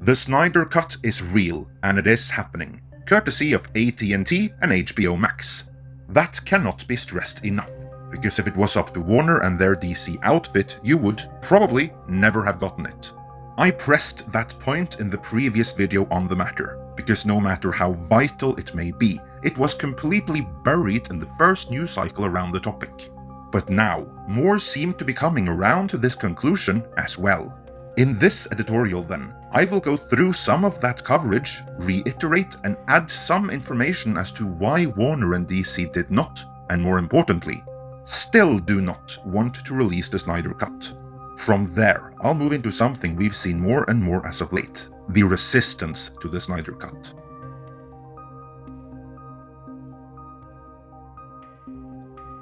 The Snyder Cut is real, and it is happening, courtesy of AT&T and HBO Max. That cannot be stressed enough, because if it was up to Warner and their DC outfit, you would, probably, never have gotten it. I pressed that point in the previous video on the matter, because no matter how vital it may be, it was completely buried in the first news cycle around the topic. But now, more seem to be coming around to this conclusion as well. In this editorial then, I will go through some of that coverage, reiterate and add some information as to why Warner and DC did not, and more importantly, still do not want to release the Snyder Cut. From there, I'll move into something we've seen more and more as of late, the resistance to the Snyder Cut.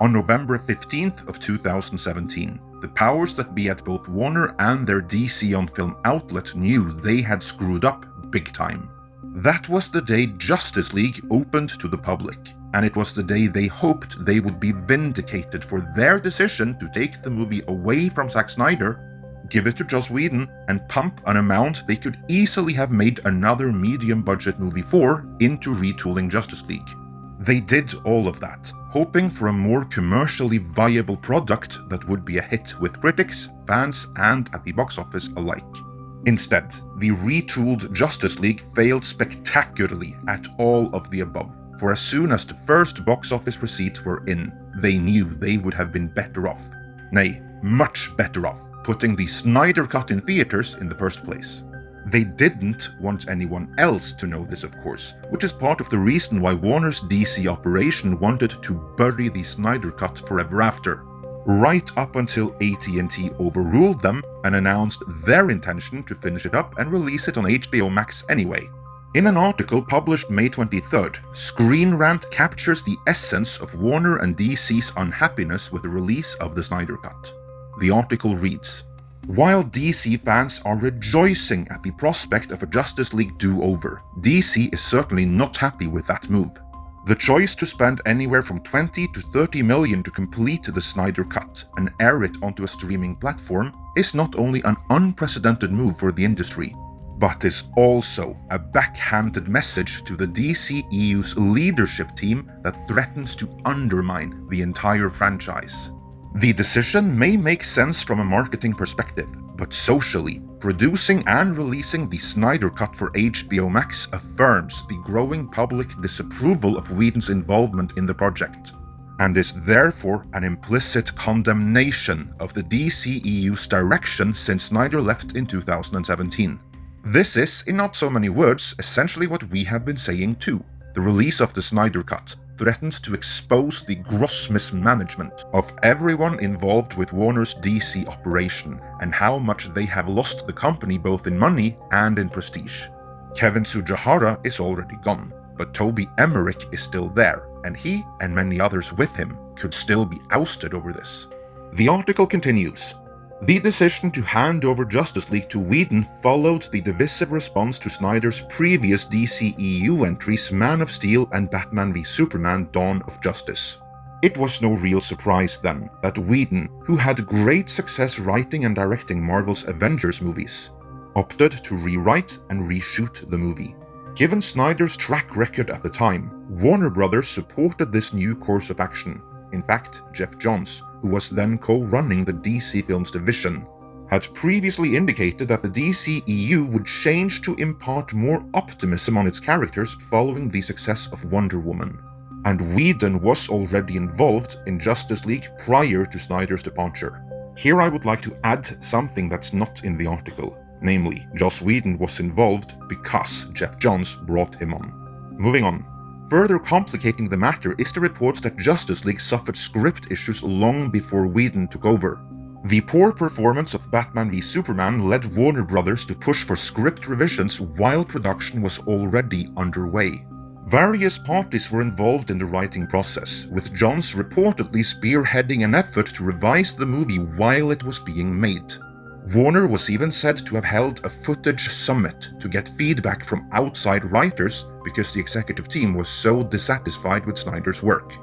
On November 15th of 2017, the powers that be at both Warner and their DC on Film outlet knew they had screwed up big time. That was the day Justice League opened to the public, and it was the day they hoped they would be vindicated for their decision to take the movie away from Zack Snyder, give it to Joss Whedon, and pump an amount they could easily have made another medium-budget movie for into retooling Justice League. They did all of that, hoping for a more commercially viable product that would be a hit with critics, fans, and at the box office alike. Instead, the retooled Justice League failed spectacularly at all of the above, for as soon as the first box office receipts were in, they knew they would have been better off. Nay, much better off, putting the Snyder Cut in theaters in the first place. They didn't want anyone else to know this, of course, which is part of the reason why Warner's DC operation wanted to bury the Snyder Cut forever after, right up until AT&T overruled them and announced their intention to finish it up and release it on HBO Max anyway. In an article published May 23rd, Screen Rant captures the essence of Warner and DC's unhappiness with the release of the Snyder Cut. The article reads, "While DC fans are rejoicing at the prospect of a Justice League do-over, DC is certainly not happy with that move. The choice to spend anywhere from 20 to 30 million to complete the Snyder Cut and air it onto a streaming platform is not only an unprecedented move for the industry, but is also a backhanded message to the DCEU's leadership team that threatens to undermine the entire franchise. The decision may make sense from a marketing perspective, but socially, producing and releasing the Snyder Cut for HBO Max affirms the growing public disapproval of Whedon's involvement in the project, and is therefore an implicit condemnation of the DCEU's direction since Snyder left in 2017. This is, in not so many words, essentially what we have been saying too. The release of the Snyder Cut threatens to expose the gross mismanagement of everyone involved with Warner's DC operation and how much they have lost the company both in money and in prestige. Kevin Tsujihara is already gone, but Toby Emmerich is still there, and he and many others with him could still be ousted over this. The article continues. The decision to hand over Justice League to Whedon followed the divisive response to Snyder's previous DCEU entries Man of Steel and Batman v Superman: Dawn of Justice. It was no real surprise then that Whedon, who had great success writing and directing Marvel's Avengers movies, opted to rewrite and reshoot the movie. Given Snyder's track record at the time, Warner Brothers supported this new course of action. In fact, Jeff Johns, who was then co-running the DC Films division, had previously indicated that the DCEU would change to impart more optimism on its characters following the success of Wonder Woman. And Whedon was already involved in Justice League prior to Snyder's departure. Here I would like to add something that's not in the article, namely, Joss Whedon was involved because Jeff Johns brought him on. Moving on. Further complicating the matter is the reports that Justice League suffered script issues long before Whedon took over. The poor performance of Batman v Superman led Warner Brothers to push for script revisions while production was already underway. Various parties were involved in the writing process, with Johns reportedly spearheading an effort to revise the movie while it was being made. Warner was even said to have held a footage summit to get feedback from outside writers because the executive team was so dissatisfied with Snyder's work.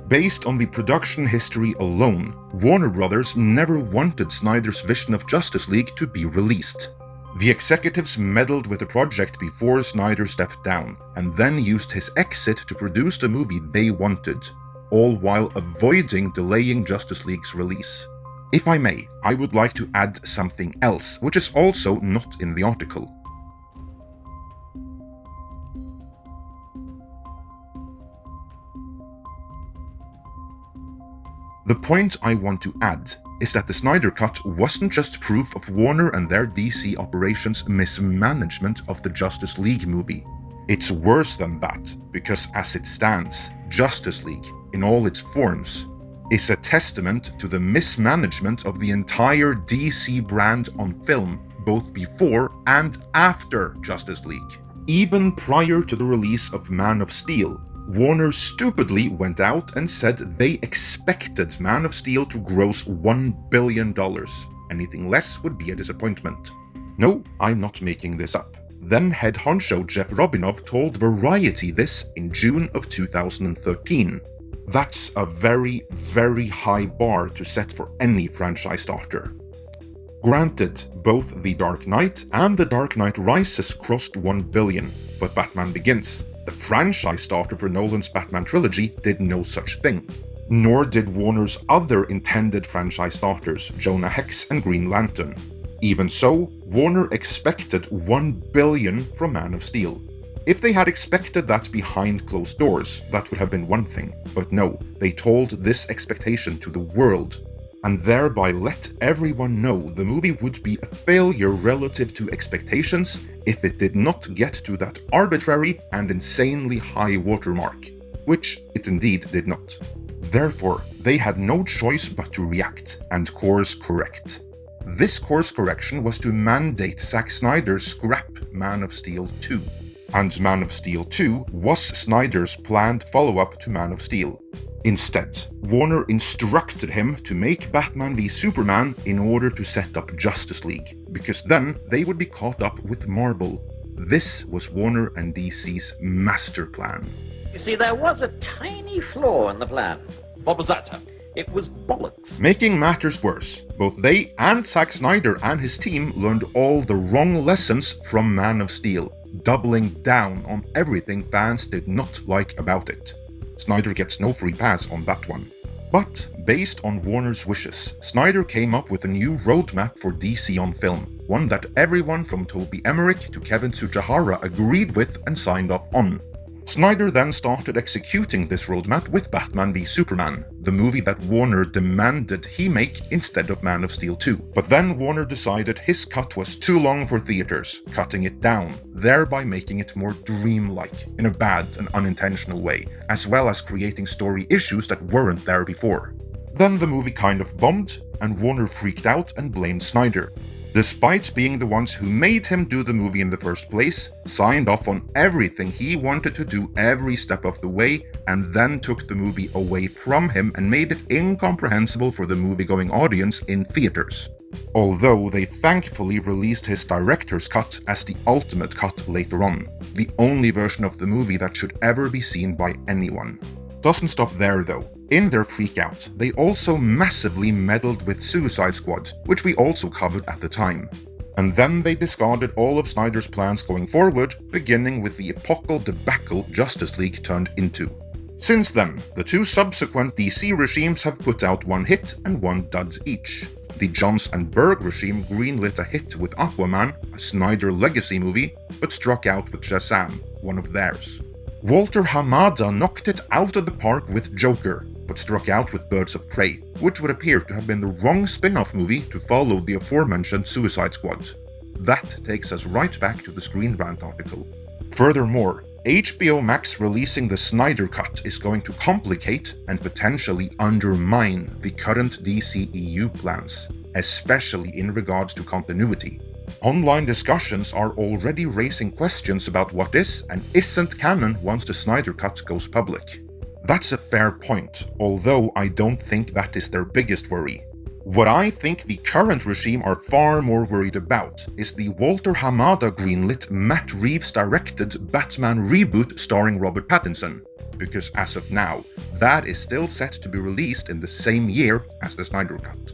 Based on the production history alone, Warner Brothers never wanted Snyder's vision of Justice League to be released. The executives meddled with the project before Snyder stepped down, and then used his exit to produce the movie they wanted, all while avoiding delaying Justice League's release. If I may, I would like to add something else, which is also not in the article. The point I want to add is that the Snyder Cut wasn't just proof of Warner and their DC operations' mismanagement of the Justice League movie. It's worse than that, because as it stands, Justice League, in all its forms, is a testament to the mismanagement of the entire DC brand on film, both before and after Justice League. Even prior to the release of Man of Steel, Warner stupidly went out and said they expected Man of Steel to gross $1 billion. Anything less would be a disappointment. No, I'm not making this up. Then head honcho Jeff Robinov told Variety this in June of 2013. That's a very, very high bar to set for any franchise starter. Granted, both The Dark Knight and The Dark Knight Rises crossed $1 billion, but Batman Begins, the franchise starter for Nolan's Batman trilogy, did no such thing. Nor did Warner's other intended franchise starters, Jonah Hex and Green Lantern. Even so, Warner expected $1 billion from Man of Steel. If they had expected that behind closed doors, that would have been one thing, but no, they told this expectation to the world, and thereby let everyone know the movie would be a failure relative to expectations if it did not get to that arbitrary and insanely high watermark, which it indeed did not. Therefore, they had no choice but to react and course correct. This course correction was to mandate Zack Snyder scrap Man of Steel 2. And Man of Steel 2 was Snyder's planned follow-up to Man of Steel. Instead, Warner instructed him to make Batman v Superman in order to set up Justice League, because then they would be caught up with Marvel. This was Warner and DC's master plan. You see, there was a tiny flaw in the plan. What was that, Tom? It was bollocks. Making matters worse, both they and Zack Snyder and his team learned all the wrong lessons from Man of Steel, doubling down on everything fans did not like about it. Snyder gets no free pass on that one. But, based on Warner's wishes, Snyder came up with a new roadmap for DC on film, one that everyone from Toby Emmerich to Kevin Tsujihara agreed with and signed off on. Snyder then started executing this roadmap with Batman v Superman, the movie that Warner demanded he make instead of Man of Steel 2. But then Warner decided his cut was too long for theaters, cutting it down, thereby making it more dreamlike, in a bad and unintentional way, as well as creating story issues that weren't there before. Then the movie kind of bombed, and Warner freaked out and blamed Snyder. Despite being the ones who made him do the movie in the first place, signed off on everything he wanted to do every step of the way, and then took the movie away from him and made it incomprehensible for the movie-going audience in theaters. Although they thankfully released his director's cut as the ultimate cut later on, the only version of the movie that should ever be seen by anyone. Doesn't stop there though. In their freakout, they also massively meddled with Suicide Squad, which we also covered at the time. And then they discarded all of Snyder's plans going forward, beginning with the epochal debacle Justice League turned into. Since then, the two subsequent DC regimes have put out one hit and one dud each. The Johns and Berg regime greenlit a hit with Aquaman, a Snyder legacy movie, but struck out with Shazam, one of theirs. Walter Hamada knocked it out of the park with Joker, but struck out with Birds of Prey, which would appear to have been the wrong spin-off movie to follow the aforementioned Suicide Squad. That takes us right back to the Screen Rant article. Furthermore, HBO Max releasing the Snyder Cut is going to complicate and potentially undermine the current DCEU plans, especially in regards to continuity. Online discussions are already raising questions about what is and isn't canon once the Snyder Cut goes public. That's a fair point, although I don't think that is their biggest worry. What I think the current regime are far more worried about is the Walter Hamada greenlit Matt Reeves directed Batman reboot starring Robert Pattinson, because as of now, that is still set to be released in the same year as the Snyder Cut.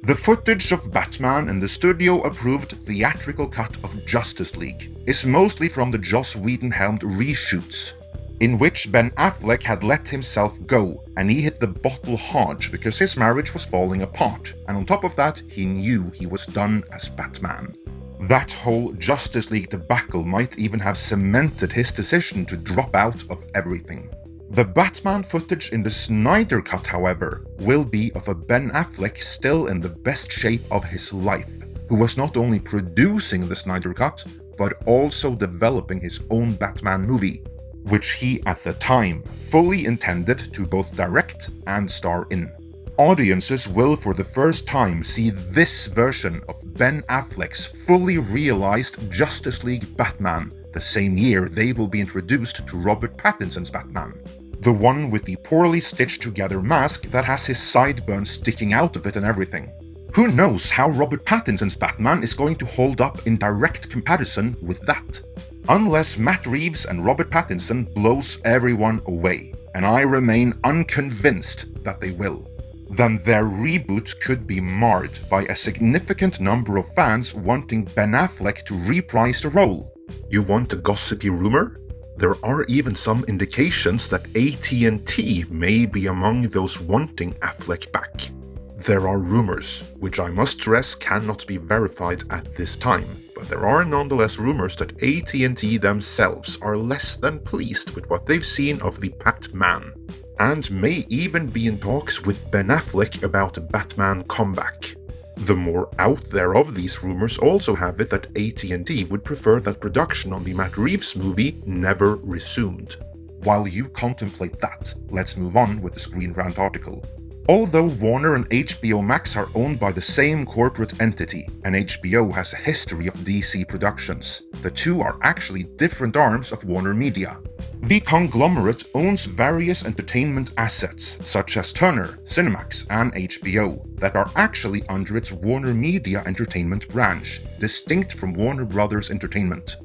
The footage of Batman in the studio-approved theatrical cut of Justice League is mostly from the Joss Whedon-helmed reshoots, in which Ben Affleck had let himself go, and he hit the bottle hard because his marriage was falling apart, and on top of that, he knew he was done as Batman. That whole Justice League debacle might even have cemented his decision to drop out of everything. The Batman footage in the Snyder Cut, however, will be of a Ben Affleck still in the best shape of his life, who was not only producing the Snyder Cut, but also developing his own Batman movie, which he at the time fully intended to both direct and star in. Audiences will for the first time see this version of Ben Affleck's fully realized Justice League Batman, the same year they will be introduced to Robert Pattinson's Batman. The one with the poorly stitched together mask that has his sideburns sticking out of it and everything. Who knows how Robert Pattinson's Batman is going to hold up in direct comparison with that? Unless Matt Reeves and Robert Pattinson blows everyone away, and I remain unconvinced that they will. Then their reboot could be marred by a significant number of fans wanting Ben Affleck to reprise the role. You want a gossipy rumor? There are even some indications that AT&T may be among those wanting Affleck back. There are rumors, which I must stress cannot be verified at this time, but there are nonetheless rumors that AT&T themselves are less than pleased with what they've seen of the Batman, and may even be in talks with Ben Affleck about a Batman comeback. The more out there of these rumors also have it that AT&T would prefer that production on the Matt Reeves movie never resumed. While you contemplate that, let's move on with the Screen Rant article. Although Warner and HBO Max are owned by the same corporate entity, and HBO has a history of DC productions, the two are actually different arms of Warner Media. The conglomerate owns various entertainment assets, such as Turner, Cinemax, and HBO, that are actually under its Warner Media Entertainment branch, distinct from Warner Brothers Entertainment.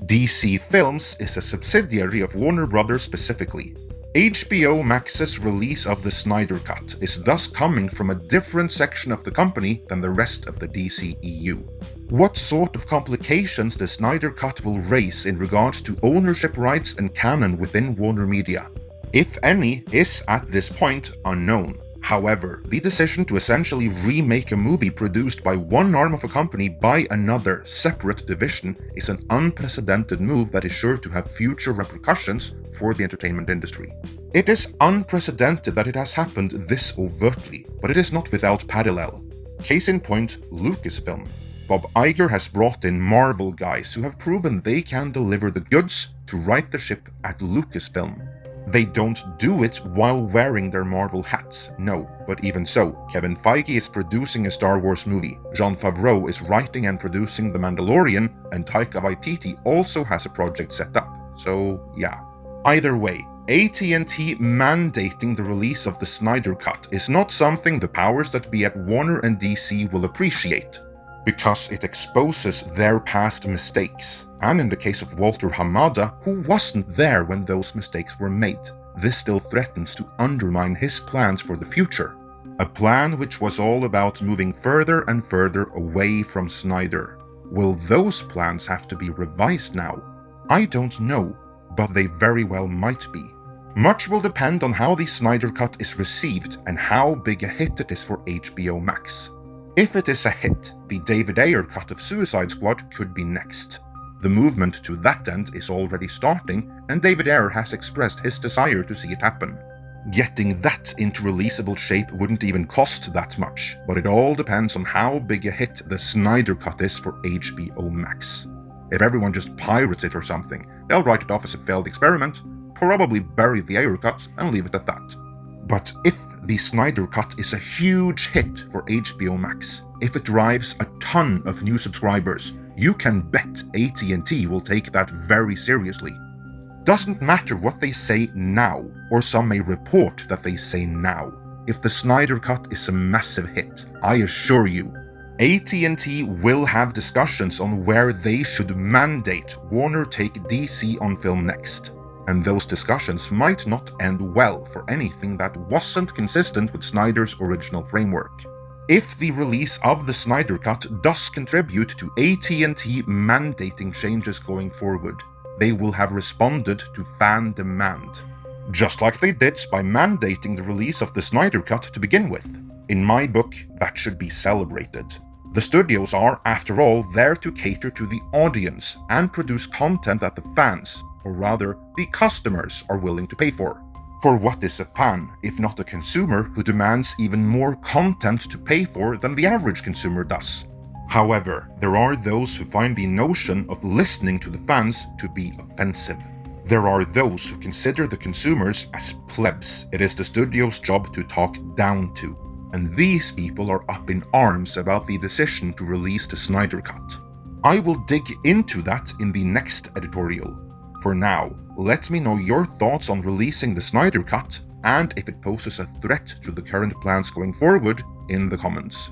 DC Films is a subsidiary of Warner Brothers specifically. HBO Max's release of the Snyder Cut is thus coming from a different section of the company than the rest of the DCEU. What sort of complications the Snyder Cut will raise in regards to ownership rights and canon within Warner Media, if any, is at this point unknown. However, the decision to essentially remake a movie produced by one arm of a company by another separate division is an unprecedented move that is sure to have future repercussions for the entertainment industry. It is unprecedented that it has happened this overtly, but it is not without parallel. Case in point, Lucasfilm. Bob Iger has brought in Marvel guys who have proven they can deliver the goods to right the ship at Lucasfilm. They don't do it while wearing their Marvel hats, no, but even so, Kevin Feige is producing a Star Wars movie, Jon Favreau is writing and producing The Mandalorian, and Taika Waititi also has a project set up, so yeah. Either way, AT&T mandating the release of the Snyder Cut is not something the powers that be at Warner and DC will appreciate, because it exposes their past mistakes, and in the case of Walter Hamada, who wasn't there when those mistakes were made, this still threatens to undermine his plans for the future. A plan which was all about moving further and further away from Snyder. Will those plans have to be revised now? I don't know, but they very well might be. Much will depend on how the Snyder Cut is received and how big a hit it is for HBO Max. If it is a hit, the David Ayer cut of Suicide Squad could be next. The movement to that end is already starting, and David Ayer has expressed his desire to see it happen. Getting that into releasable shape wouldn't even cost that much, but it all depends on how big a hit the Snyder Cut is for HBO Max. If everyone just pirates it or something, they'll write it off as a failed experiment, probably bury the Ayer cut and leave it at that. But if the Snyder Cut is a huge hit for HBO Max, if it drives a ton of new subscribers, you can bet AT&T will take that very seriously. Doesn't matter what they say now, or some may report that they say now. If the Snyder Cut is a massive hit, I assure you, AT&T will have discussions on where they should mandate Warner take DC on film next. And those discussions might not end well for anything that wasn't consistent with Snyder's original framework. If the release of the Snyder Cut does contribute to AT&T mandating changes going forward, they will have responded to fan demand. Just like they did by mandating the release of the Snyder Cut to begin with. In my book, that should be celebrated. The studios are, after all, there to cater to the audience and produce content that the fans, or rather, the customers, are willing to pay for. For what is a fan, if not a consumer who demands even more content to pay for than the average consumer does? However, there are those who find the notion of listening to the fans to be offensive. There are those who consider the consumers as plebs it is the studio's job to talk down to. And these people are up in arms about the decision to release the Snyder Cut. I will dig into that in the next editorial. For now, let me know your thoughts on releasing the Snyder Cut and if it poses a threat to the current plans going forward in the comments.